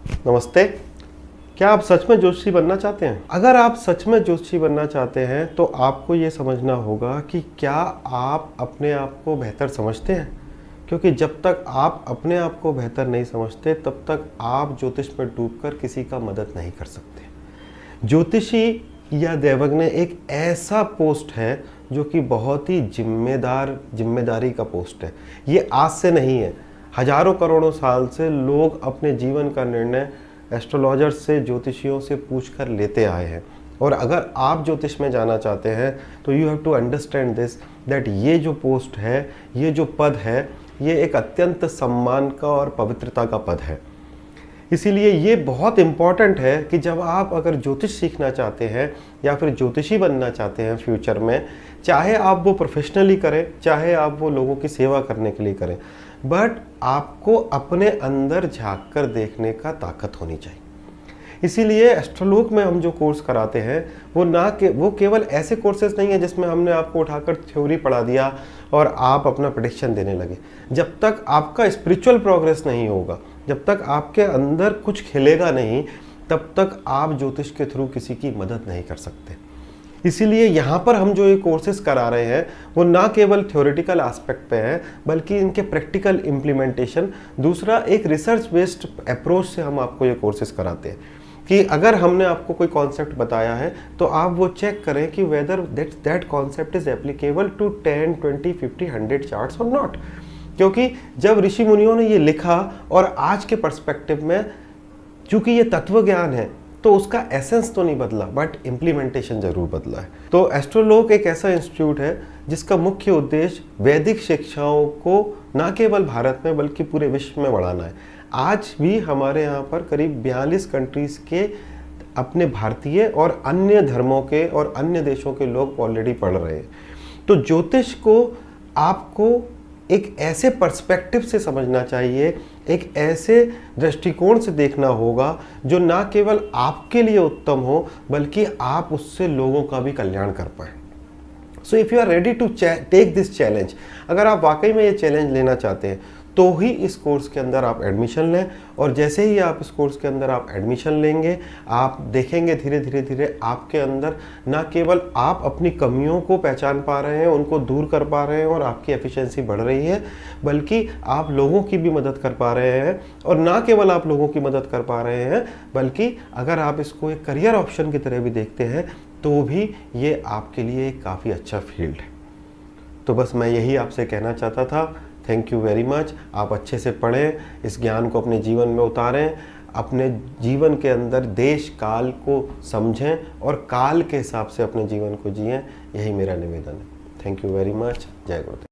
नमस्ते। क्या आप सच में ज्योतिषी बनना चाहते हैं? अगर आप सच में ज्योतिषी बनना चाहते हैं तो आपको ये समझना होगा कि क्या आप अपने आप को बेहतर समझते हैं, क्योंकि जब तक आप अपने आप को बेहतर नहीं समझते तब तक आप ज्योतिष में डूबकर किसी का मदद नहीं कर सकते। ज्योतिषी या दैवज्ञ एक ऐसा पोस्ट है जो कि बहुत ही जिम्मेदारी का पोस्ट है। ये आज से नहीं है, हजारों करोड़ों साल से लोग अपने जीवन का निर्णय एस्ट्रोलॉजर्स से, ज्योतिषियों से पूछकर लेते आए हैं। और अगर आप ज्योतिष में जाना चाहते हैं तो you have to understand this that ये जो पोस्ट है, ये जो पद है, ये एक अत्यंत सम्मान का और पवित्रता का पद है। इसीलिए ये बहुत इम्पॉर्टेंट है कि जब आप अगर ज्योतिष सीखना चाहते हैं या फिर ज्योतिषी बनना चाहते हैं फ्यूचर में, चाहे आप वो प्रोफेशनली करें, चाहे आप वो लोगों की सेवा करने के लिए करें, बट आपको अपने अंदर झांक कर देखने का ताकत होनी चाहिए। इसीलिए एस्ट्रोलोक में हम जो कोर्स कराते हैं वो केवल ऐसे कोर्सेज नहीं है जिसमें हमने आपको उठाकर थ्योरी पढ़ा दिया और आप अपना प्रेडिक्शन देने लगे। जब तक आपका स्पिरिचुअल प्रोग्रेस नहीं होगा, जब तक आपके अंदर कुछ खिलेगा नहीं, तब तक आप ज्योतिष के थ्रू किसी की मदद नहीं कर सकते। इसीलिए यहाँ पर हम जो ये कोर्सेज करा रहे हैं वो ना केवल थ्योरेटिकल एस्पेक्ट पे है, बल्कि इनके प्रैक्टिकल इम्प्लीमेंटेशन, दूसरा एक रिसर्च बेस्ड अप्रोच से हम आपको ये कोर्सेज कराते हैं कि अगर हमने आपको कोई कॉन्सेप्ट बताया है तो आप वो चेक करें कि whether that concept is applicable to 10, 20, 50, 100 charts और नॉट। क्योंकि जब ऋषि मुनियों ने ये लिखा और आज के पर्सपेक्टिव में, चूंकि ये तत्व ज्ञान है, तो उसका एसेंस तो नहीं बदला, बट इम्प्लीमेंटेशन जरूर बदला है। तो एस्ट्रोलोक एक ऐसा इंस्टीट्यूट है जिसका मुख्य उद्देश्य वैदिक शिक्षाओं को न केवल भारत में बल्कि पूरे विश्व में बढ़ाना है। आज भी हमारे यहाँ पर करीब 42 कंट्रीज के अपने भारतीय और अन्य धर्मों के और अन्य देशों के लोग ऑलरेडी पढ़ रहे हैं। तो ज्योतिष को आपको एक ऐसे पर्सपेक्टिव से समझना चाहिए, एक ऐसे दृष्टिकोण से देखना होगा जो ना केवल आपके लिए उत्तम हो बल्कि आप उससे लोगों का भी कल्याण कर पाए। So if you are ready to take this challenge, अगर आप वाकई में ये चैलेंज लेना चाहते हैं तो ही इस कोर्स के अंदर आप एडमिशन लें। और जैसे ही आप इस कोर्स के अंदर आप एडमिशन लेंगे, आप देखेंगे धीरे धीरे आपके अंदर ना केवल आप अपनी कमियों को पहचान पा रहे हैं, उनको दूर कर पा रहे हैं और आपकी एफिशिएंसी बढ़ रही है, बल्कि आप लोगों की भी मदद कर पा रहे हैं। और ना केवल आप लोगों की मदद कर पा रहे हैं, बल्कि अगर आप इसको एक करियर ऑप्शन की तरह भी देखते हैं तो भी ये आपके लिए एक काफ़ी अच्छा फील्ड है। तो बस मैं यही आपसे कहना चाहता था। Thank you very much. आप अच्छे से पढ़ें, इस ज्ञान को अपने जीवन में उतारें, अपने जीवन के अंदर देश काल को समझें और काल के हिसाब से अपने जीवन को जिएं। यही मेरा निवेदन है। Thank you very much. जय गुरुदेव।